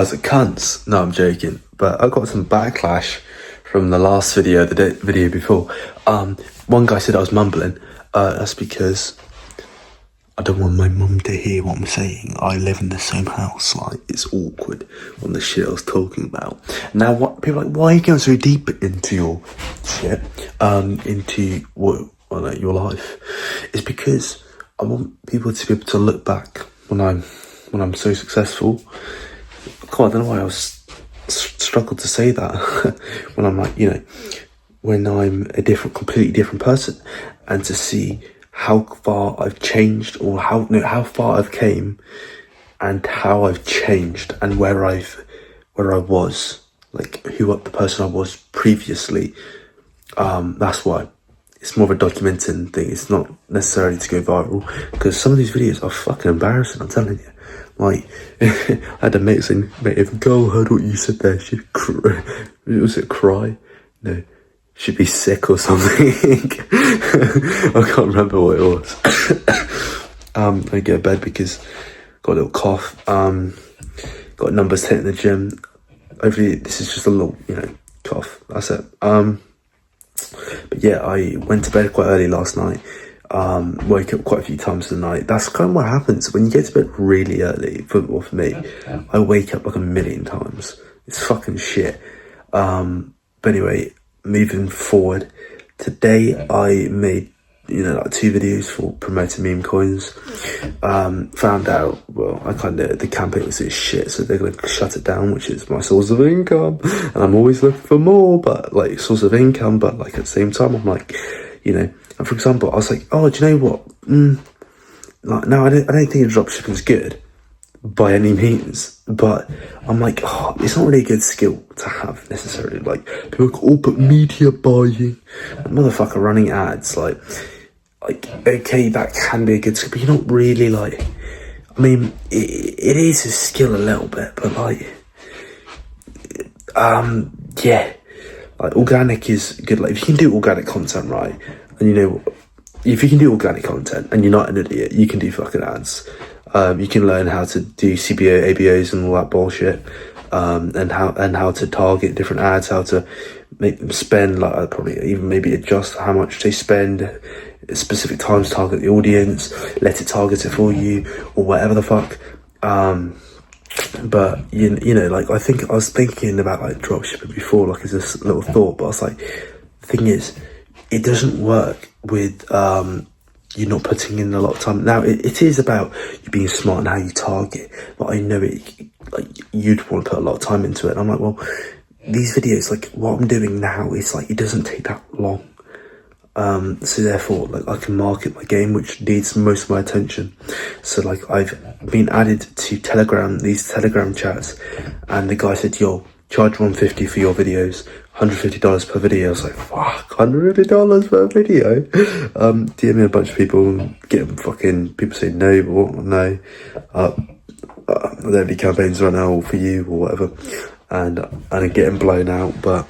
guys are cunts. No, I'm joking. But I got some backlash from the last video, the video before. One guy said I was mumbling. That's because I don't want my mum to hear what I'm saying. I live in the same house. Like, it's awkward on the shit I was talking about. Now, what people are like, why are you going so deep into your shit? Into what your life? It's because I want people to be able to look back when I'm so successful. God, I don't know why I was struggled to say that when I'm like, when I'm a completely different person, and to see how far I've changed, or how far I've came, and how I've changed, and where I was, like the person I was previously. That's why it's more of a documenting thing. It's not necessarily to go viral, because some of these videos are fucking embarrassing, I'm telling you. Like, I had a mate saying, mate, if a girl heard what you said there, she'd cry. Was it cry? No, she'd be sick or something. I can't remember what it was. I get to bed because got a little cough. Got numbers hit in the gym. Hopefully this is just a little, cough. That's it. But yeah, I went to bed quite early last night. Woke up quite a few times in the night. That's kind of what happens when you get to bed really early. For me, I wake up like a million times. It's fucking shit. But anyway, moving forward, today I made like 2 videos for promoting meme coins. Found out, the campaign was shit, so they're gonna shut it down, which is my source of income, and I'm always looking for more, but like source of income, but like at the same time I'm like, and for example, I was like, oh, do you know what? No, I don't think dropshipping is good by any means, but I'm like, it's not really a good skill to have necessarily. Like, people go, oh, but media buying, motherfucker, running ads, like okay, that can be a good skill, but you're not really like, I mean, it is a skill a little bit, but like, yeah, like organic is good. Like, if you can do organic content right, and if you can do organic content and you're not an idiot, you can do fucking ads. You can learn how to do CBO, ABOs and all that bullshit, and how to target different ads, how to make them spend, like probably even maybe adjust how much they spend at specific times, target the audience, let it target it for you, or whatever the fuck. But like, I think I was thinking about like dropshipping before, like as this little thought, but I was like, the thing is, it doesn't work with you're not putting in a lot of time. Now it is about you being smart and how you target, but I know like you'd want to put a lot of time into it. And I'm like, well, these videos, like what I'm doing now, is like, it doesn't take that long. So therefore, like, I can market my game, which needs most of my attention. So like, I've been added to Telegram, these Telegram chats, and the guy said, yo, charge $150 for your videos, $150 per video. I was like, fuck, $150 per video? DMing a bunch of people, getting fucking people say no, but no. There'll be campaigns right now for you or whatever, and I'm getting blown out, but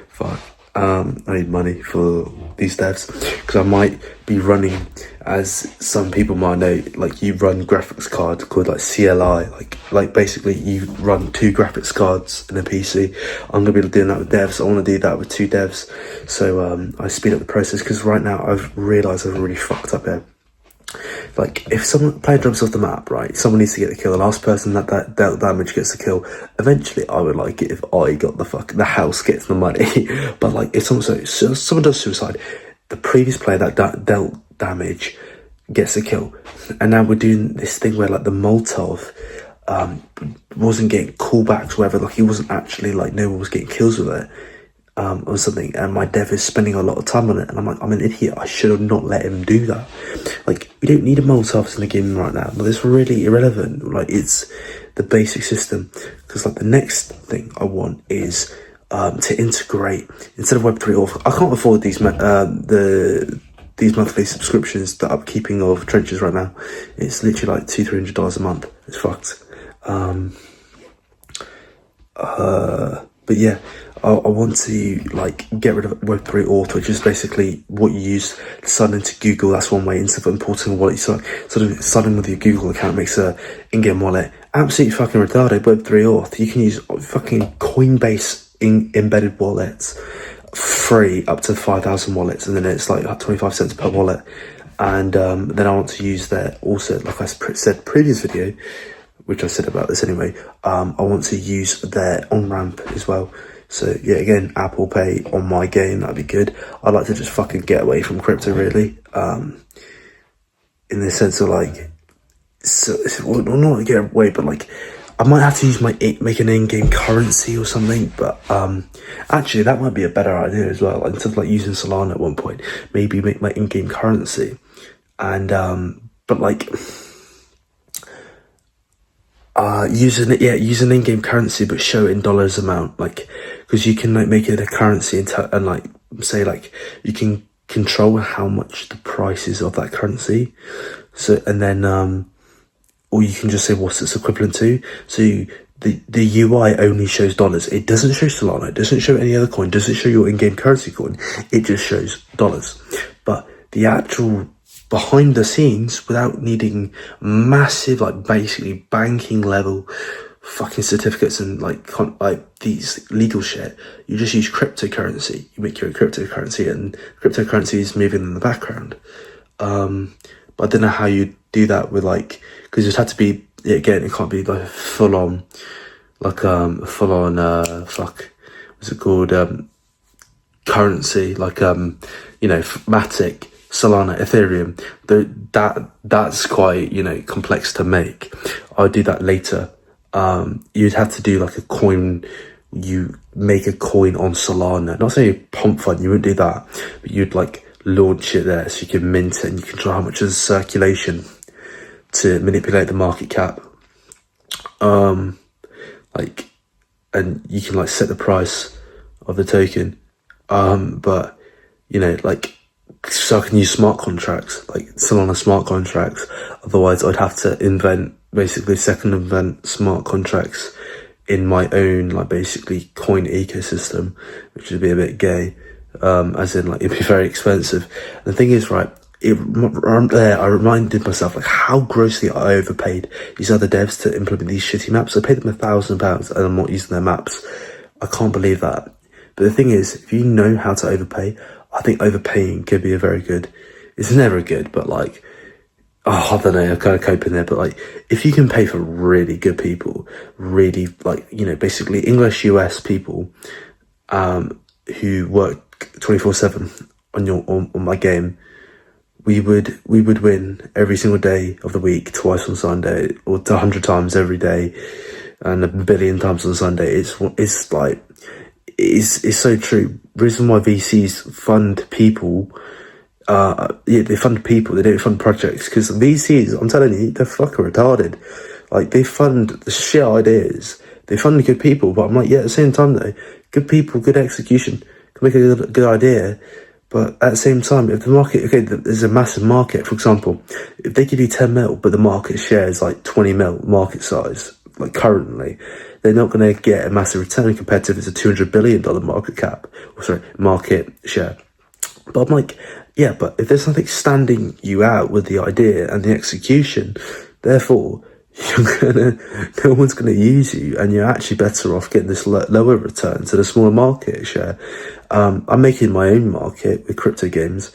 fuck. I need money for these devs, because I might be running, as some people might know, like you run graphics cards called like CLI, like basically you run 2 graphics cards in a PC. I'm gonna be doing that with devs. I want to do that with 2 devs, so I speed up the process, because right now I've realised I've really fucked up here. Like, if someone player jumps off the map, right, someone needs to get the kill. The last person that dealt damage gets the kill. Eventually, I would like it if I got the house gets the money. But like, if someone does suicide, the previous player that dealt damage gets a kill. And now we're doing this thing where like the Molotov wasn't getting callbacks, or whatever. Like, he wasn't actually, like, no one was getting kills with it. Or something, and my dev is spending a lot of time on it, and I'm like, I'm an idiot, I should have not let him do that. Like, we don't need a Molotovs in the game right now, but it's really irrelevant. Like, it's the basic system, because like the next thing I want is to integrate, instead of Web3, or I can't afford these these monthly subscriptions, the upkeeping of trenches right now. It's literally like $200-300 a month. It's fucked. But yeah, I want to like get rid of Web3 Auth, which is basically what you use to sign into Google. That's one way. Instead of importing a wallet, you sort of signing with your Google account makes a in-game wallet. Absolutely fucking retarded. Web3 Auth. You can use fucking Coinbase embedded wallets, free up to 5,000 wallets, and then it's like 25 cents per wallet. And then I want to use that also, like I said previous video, which I said about this anyway. I want to use their on-ramp as well. So yeah, again, Apple Pay on my game, that'd be good. I'd like to just fucking get away from crypto, really. In the sense of like, well, not get away, but like, I might have to use make an in-game currency or something. But actually, that might be a better idea as well. Like, instead of like using Solana at one point, maybe make my in-game currency, and but like. Use an in-game currency, but show it in dollars amount, like, because you can like make it a currency and like say like you can control how much the price is of that currency. So and then or you can just say what's it's equivalent to. So the UI only shows dollars. It doesn't show Solana. It doesn't show any other coin. It doesn't show your in-game currency coin. It just shows dollars. But the actual behind the scenes, without needing massive, like basically banking level fucking certificates and like these legal shit, you just use cryptocurrency. You make your own cryptocurrency, and cryptocurrency is moving in the background. But I don't know how you do that with like, because it had to be, again, it can't be like full on what's it called, currency, like Matic, Solana, Ethereum. That's quite, complex to make. I'll do that later. You'd have to do like a coin, you make a coin on Solana, not say a pump fund, you wouldn't do that, but you'd like launch it there so you can mint it and you control how much is circulation to manipulate the market cap. And you can like set the price of the token. But so I can use smart contracts, like Solana smart contracts. Otherwise I'd have to invent smart contracts in my own, like basically coin ecosystem, which would be a bit gay. As in like, it'd be very expensive. And the thing is, right, I reminded myself like how grossly I overpaid these other devs to implement these shitty maps. I paid them £1,000 and I'm not using their maps. I can't believe that. But the thing is, if you know how to overpay, I think overpaying could be it's never good, but like, I don't know, I kind of cope in there, but like, if you can pay for really good people, really like, basically English US people, who work 24/7 on my game, we would win every single day of the week, twice on Sunday, or 100 times every day, and 1 billion times on Sunday. It's so true. The reason why VCs fund people, they fund people, they don't fund projects, because VCs, I'm telling you, they're fucking retarded. Like, they fund the shit ideas, they fund good people, but I'm like, yeah, at the same time though, good people, good execution, can make a good idea. But at the same time, if the market, okay, there's a massive market, for example, if they give you 10 mil, but the market share is like 20 mil market size, like currently, they're not going to get a massive return compared to if it's a $200 billion market share. But I'm like, yeah, but if there's something standing you out with the idea and the execution, therefore, no one's going to use you, and you're actually better off getting this lower return to the smaller market share. I'm making my own market with crypto games,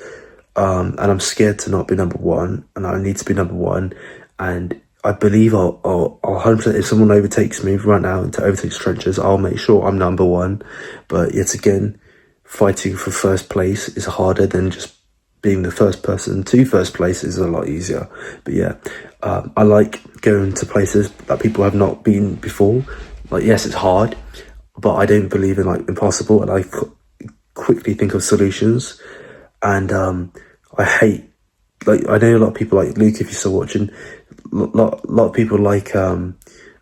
and I'm scared to not be number one, and I need to be number one. And I believe I'll 100%, if someone overtakes me right now and overtakes Trenches, I'll make sure I'm number one. But yet again, fighting for first place is harder than just being the first person to first place is a lot easier. But yeah, I like going to places that people have not been before. Like, yes, it's hard, but I don't believe in like impossible, and I quickly think of solutions. And I hate, like, I know a lot of people like Luke, if you're still watching, lot of people like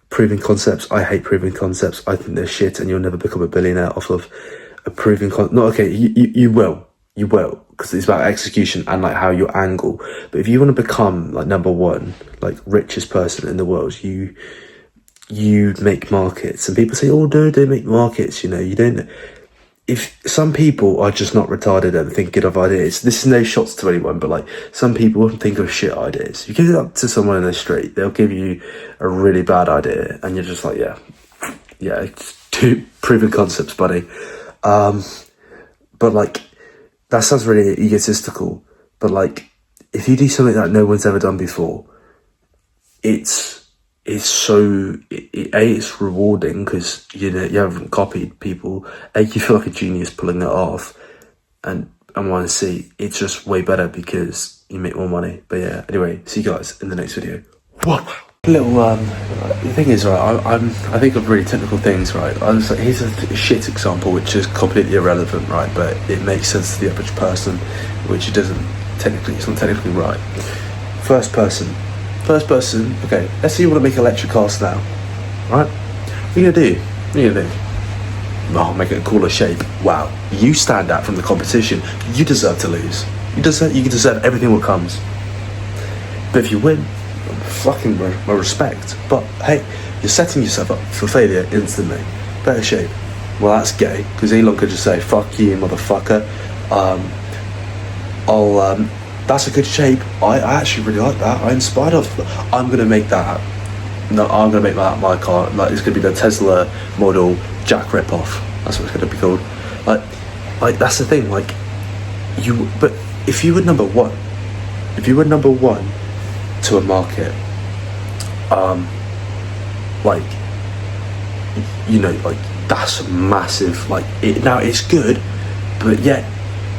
proving concepts. I hate proving concepts. I think they're shit, and you'll never become a billionaire off of a proving you will, because it's about execution and like how you angle. But if you want to become like number one, like richest person in the world, you you make markets, and people say, oh no, don't make markets, you don't. If some people are just not retarded and thinking of ideas, this is no shots to anyone, but like some people think of shit ideas. You give it up to someone in the street, they'll give you a really bad idea, and you're just like, yeah, it's two proven concepts, buddy. But like, that sounds really egotistical, but like, if you do something that no one's ever done before, it's rewarding because you haven't copied people. You feel like a genius pulling it off, and want to see it's just way better because you make more money. But yeah, anyway, see you guys in the next video. What? Little the thing is, right, I think of really technical things, right. I was like, here's a shit example which is completely irrelevant, right, but it makes sense to the average person, which it doesn't technically, it's not technically right. First person, okay, let's say you want to make electric cars now, right? What are you gonna do? Oh, make it a cooler shape. Wow, you stand out from the competition. You deserve to lose. You deserve everything that comes. But if you win, fucking my respect. But hey, you're setting yourself up for failure instantly. Better shape. Well, that's gay, because Elon could just say, fuck you, motherfucker. That's a good shape. I actually really like that. I'm inspired of. I'm gonna make that. No, I'm gonna make that my car. Like, it's gonna be the Tesla model Jack ripoff. That's what it's gonna be called. Like that's the thing. Like, but if you were number one to a market, like, like, that's massive. Like, now it's good, but yet,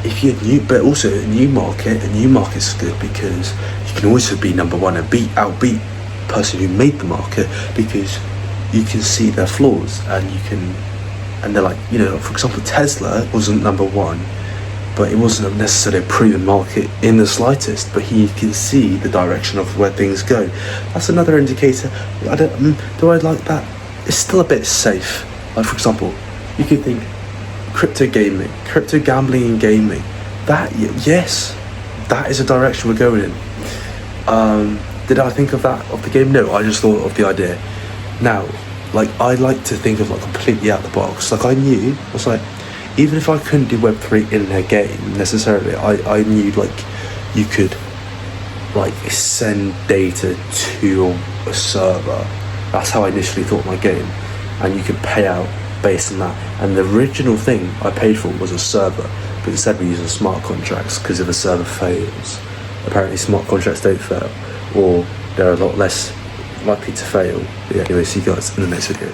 if you're new, but also a new market's good because you can also be number one and outbeat the person who made the market, because you can see their flaws and they're like, for example, Tesla wasn't number one, but it wasn't necessarily a proven market in the slightest, but he can see the direction of where things go. That's another indicator. Do I like that? It's still a bit safe. Like, for example, you could think crypto gambling and gaming. Yes, that is a direction we're going in. Did I think of the game? No, I just thought of the idea. Now, like, I like to think of like completely out the box. Like, I was like, even if I couldn't do Web3 in a game necessarily, I knew like you could like send data to a server. That's how I initially thought my game, and you could pay out based on that. And the original thing I paid for was a server, but instead we're using smart contracts, because if a server fails, apparently smart contracts don't fail, or they're a lot less likely to fail. But yeah, anyway, see you guys in the next video.